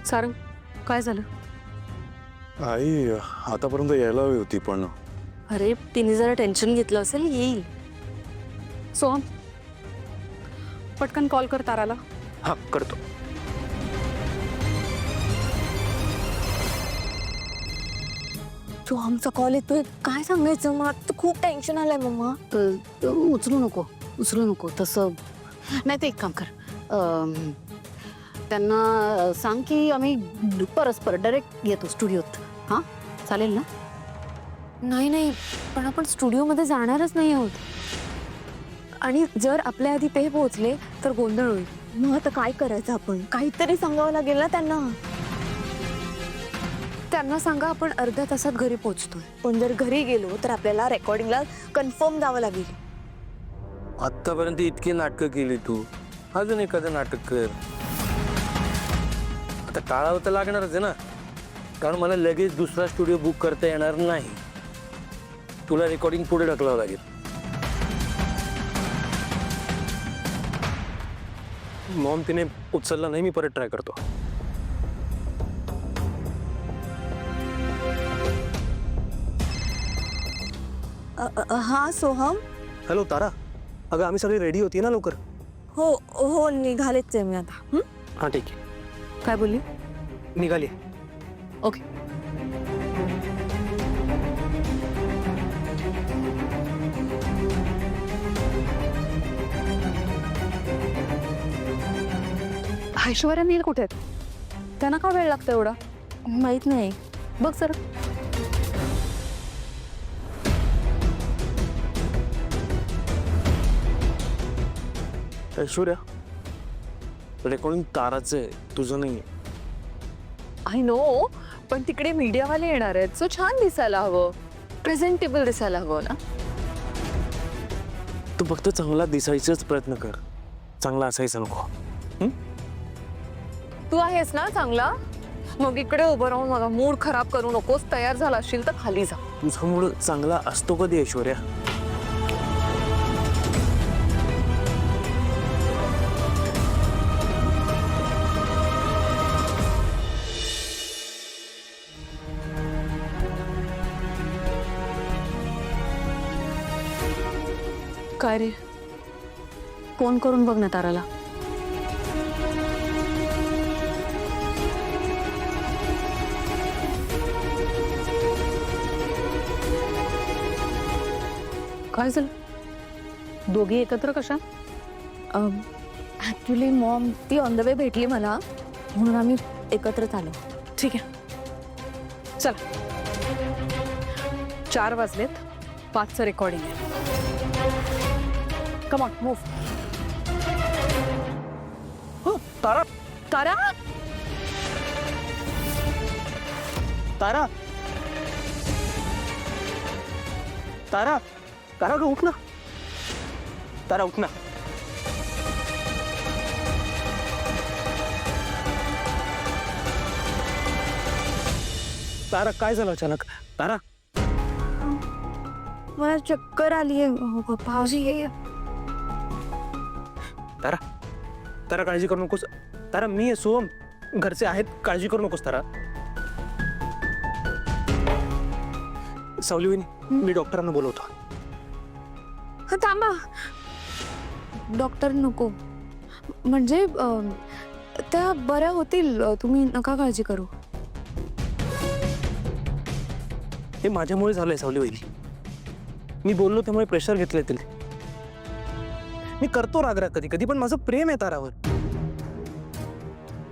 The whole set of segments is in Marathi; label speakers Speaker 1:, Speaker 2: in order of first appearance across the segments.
Speaker 1: सारंग, काय झालं?
Speaker 2: आई आतापर्यंत यायला हवी होती पण
Speaker 1: अरे तिने जरा टेन्शन घेतलं असेल, येईल. सोहम, पटकन कॉल कर ताराला.
Speaker 3: हा करतो.
Speaker 4: तो आमचा कॉल येतोय, काय सांगायचं? मग आता खूप टेन्शन आलंय मम्मा.
Speaker 1: उचलू नको तसं नाही. ते एक काम कर, त्यांना सांग की आम्ही परस्पर डायरेक्ट येतो स्टुडिओत. हां, चालेल ना?
Speaker 4: नाही नाही, पण आपण स्टुडिओमध्ये जाणारच नाही आहोत. आणि जर आपल्या आधी ते पोहोचले तर गोंधळ होईल. मग आता काय करायचं? आपण काहीतरी सांगावं लागेल ना त्यांना. त्यांना सांगा आपण अर्ध्या तासात घरी पोहोचतोय. पण जर घरी गेलो तर आपल्याला रेकॉर्डिंगला कन्फर्म जावं लागेल.
Speaker 3: आतापर्यंत इतकी नाटकं केली तू, अजून एखादं नाटक कर. आता टाळावं तर लागणारच आहे ना, कारण मला लगेच दुसरा स्टुडिओ बुक करता येणार नाही. तुला रेकॉर्डिंग पुढे ढकलावं लागेल.
Speaker 5: मॉम तिने उचलला नाही, मी परत ट्राय करतो.
Speaker 4: हा सोहम.
Speaker 5: हॅलो तारा, अगं आम्ही सगळी रेडी होती ना लवकर.
Speaker 4: हो हो, निघालेच आहे मी आता.
Speaker 5: हां ठीक आहे,
Speaker 1: काय बोलली?
Speaker 5: निघाली.
Speaker 1: ओके. ऐश्वर्या नील कुठे आहेत? त्यांना का वेळ लागतो एवढा?
Speaker 4: माहित नाही.
Speaker 1: बघ सर.
Speaker 2: ऐश्वर्या, रेकॉर्डिंग ताराचं आहे, तुझं नाही.
Speaker 6: आय नो, पण तिकडे मीडियावाले येणार आहेत, सो छान दिसायला हवं, प्रेझेंटेबल दिसायला हवं ना.
Speaker 2: तू फक्त चांगला दिसायचाच प्रयत्न कर, चांगला असायचं नको.
Speaker 6: तू आहेस ना चांगला, मग इकडे उभं राहून मला मूड खराब करू नकोस. तयार झाला असशील तर खाली जा.
Speaker 2: तुझा मूड चांगला असतो कधी ऐश्वर्या?
Speaker 1: काय रे, फोन करून बघ ना ताराला. काय झालं? दोघी एकत्र कशा?
Speaker 4: ऍक्च्युली मॉम ती ऑन द वे भेटली मला, म्हणून आम्ही एकत्रच आलो.
Speaker 1: ठीक आहे, चल. 4 वाजलेत, 5चं रेकॉर्डिंग आहे. Come on, move.
Speaker 5: तारा
Speaker 1: तारा,
Speaker 5: तारा तारा तारा, अगं उठ ना. तारा उठ ना. तारा काय झालं अचानक? तारा
Speaker 4: मला चक्कर आली आहे भाऊजी.
Speaker 5: तारा तारा, काळजी करू नकोस. तारा मी आहे, सोहम, घरचे आहेत, काळजी करू नकोस. तारा, सावली वहिनी, मी डॉक्टरांना बोलवतो.
Speaker 4: थांबा, डॉक्टर नको. म्हणजे त्या बऱ्या होतील, तुम्ही नका काळजी करू.
Speaker 5: हे माझ्यामुळे झालंय सावली वहिनी. मी बोललो त्यामुळे प्रेशर घेतलंय तिने. मी करतो रागराग कधी कधी, पण माझं प्रेम आहे तारावर.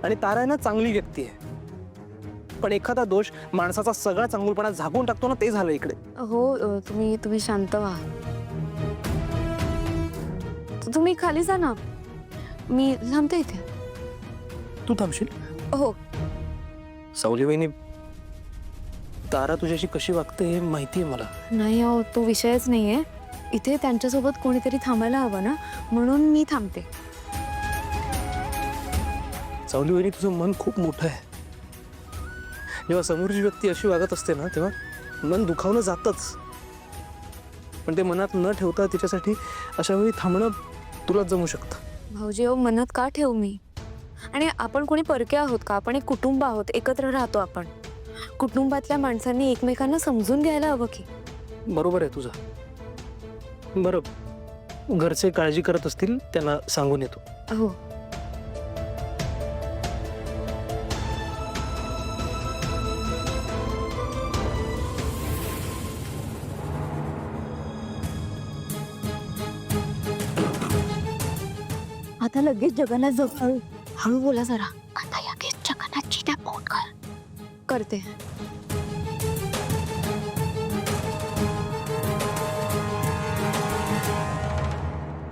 Speaker 5: आणि तारा आहे ना चांगली व्यक्ती आहे, पण एखादा दोष माणसाचा सगळा चांगुलपणा झाकून टाकतो ना, ते झालं इकडे.
Speaker 4: हो, तुम्ही शांत व्हा. तुम्ही खाली जा ना, मी थांबते इथे.
Speaker 5: तू थांबशील?
Speaker 4: हो.
Speaker 5: सावली वहिनी, तारा तुझ्याशी कशी वागते हे माहिती आहे मला.
Speaker 4: नाही हो, तो विषयच नाहीये. इथे त्यांच्यासोबत कोणीतरी थांबायला हवं ना, म्हणून मी थांबते.
Speaker 5: सावली वहिनी, तुझं मन खूप मोठं आहे. जेव्हा समोरची व्यक्ती अशी वागत असते ना, तेव्हा मन दुखावलं जातच. पण ते मनात न ठेवता तिच्यासाठी अशा वेळी थांबणं तुला जमू शकतं.
Speaker 4: भाऊजी, मनात का ठेवू मी? आणि आपण कोणी परके आहोत का? आपण एक कुटुंब आहोत, एकत्र राहतो आपण. कुटुंबातल्या माणसांनी एकमेकांना समजून घ्यायला हवं की.
Speaker 5: बरोबर आहे तुझं. बरं, घरचे काळजी करत असतील त्यांना सांगून येतो.
Speaker 4: हो.
Speaker 1: आता लगेच जगन्नाथ जवळ हळू बोला जरा. आता लगेच जगन्नाथची त्या फोन कर.
Speaker 4: करते.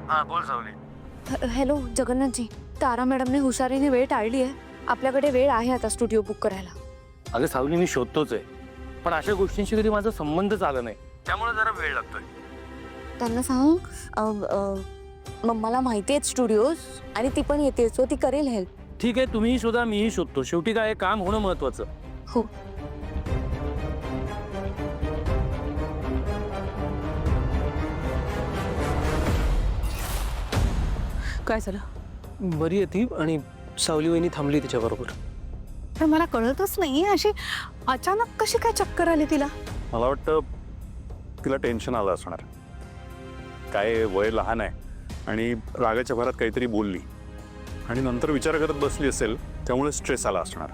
Speaker 3: हा बोल सावली.
Speaker 4: हॅलो जगन्नाथजी, तारा मॅडमने हुशारीने वेळ टाळली आहे. आपल्याकडे वेळ आहे आता स्टुडिओ बुक करायला.
Speaker 3: अगं सावली, मी शोधतोच आहे, पण अशा गोष्टींशी कधी माझा संबंधच आला नाही, त्यामुळे जरा वेळ लागतोय.
Speaker 4: त्यांना सांग मला माहिती आहेत स्टुडिओज आणि ती पण येते, सो ती करेल हेल्प.
Speaker 3: ठीक आहे, तुम्हीही शोधा, मीही शोधतो. शेवटी काय, काम होणं महत्वाचं.
Speaker 4: हो.
Speaker 1: काय झालं?
Speaker 5: बरी आहे ती आणि सावली वहिनी थांबली तिच्याबरोबर.
Speaker 1: पण मला कळतच नाही अशी अचानक कशी काय चक्कर आली तिला.
Speaker 2: मला वाटतं तिला टेन्शन आलं असणार. काय वय लहान आहे आणि रागाच्या भरात काहीतरी बोलली आणि नंतर विचार करत बसली असेल, त्यामुळे स्ट्रेस आला असणार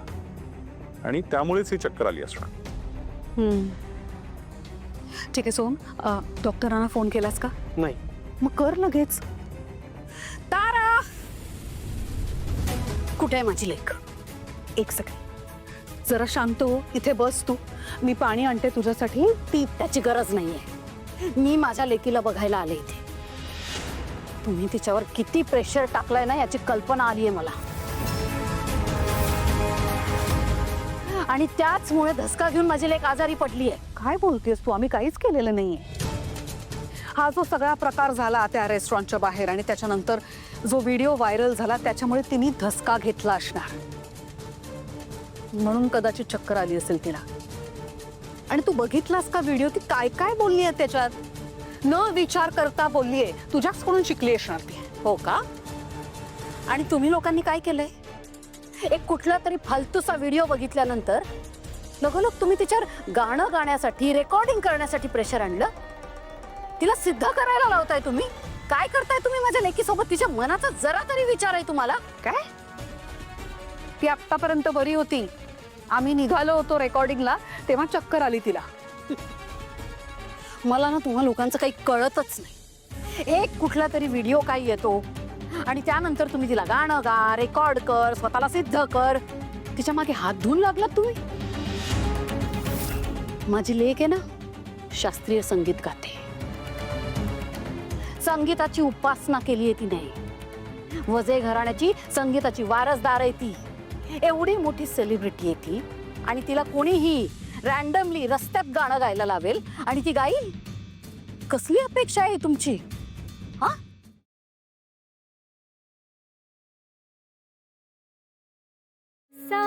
Speaker 2: आणि त्यामुळेच ही चक्कर आली असणार.
Speaker 1: ठीक आहे सोम, डॉक्टरांना फोन केलास का?
Speaker 5: नाही.
Speaker 1: मग कर लगेच. तारा, कुठे आहे माझी लेक? एक सेकंड, जरा शांत हो. इथे बस तू, मी पाणी आणते तुझ्यासाठी. ती त्याची गरज नाहीये. मी माझ्या लेकीला बघायला आले इथे. तुम्ही तिच्यावर किती प्रेशर टाकलाय ना याची कल्पना आली आहे मला. आणि त्याचमुळे धसका घेऊन माझी लेक आजारी पडली आहे. काय बोलतेस तू? आम्ही काहीच केलेलं नाहीये. हा जो सगळा प्रकार झाला त्या रेस्टॉरंटच्या बाहेर आणि त्याच्यानंतर जो व्हिडिओ व्हायरल झाला, त्याच्यामुळे तिने धसका घेतला असणार. म्हणून कदाचित चक्कर आली असेल तिला. आणि तू बघितलास का व्हिडिओ? ती काय काय बोलली आहे त्याच्यात? न विचार करता बोलली आहे. तुझ्याचकडून शिकली असणार ती. हो का? आणि तुम्ही लोकांनी काय केलंय? एक कुठला तरी फालतूसा व्हिडिओ बघितल्यानंतर लगोलग तुम्ही तिच्यावर गाणं गाण्यासाठी, रेकॉर्डिंग करण्यासाठी प्रेशर आणलं. तिला सिद्ध करायला लावताय तुम्ही. काय करताय तुम्ही माझ्या लेकीसोबत? तिच्या मनाचा जरा तरी विचार आहे तुम्हाला? काय? ती आतापर्यंत बरी होती. आम्ही निघालो होतो रेकॉर्डिंगला तेव्हा चक्कर आली तिला. मला ना तुम्हा लोकांचं काही कळतच नाही. एक कुठला तरी व्हिडिओ काय येतो आणि त्यानंतर तुम्ही तिला गाणं गा, रेकॉर्ड कर, स्वतःला सिद्ध कर. तिच्या मागे हात धुवून लागलात तुम्ही. माझी लेक आहे ना, शास्त्रीय संगीत गाते. संगीताची उपासना केली आहे तिने. वजे घराण्याची संगीताची वारसदार आहे ती. एवढी मोठी सेलिब्रिटी आहे ती आणि तिला कोणीही रॅन्डमली रस्त्यात गाणं गायला लावेल आणि ती गाईल? कसली अपेक्षा आहे तुमची? हा?
Speaker 4: सा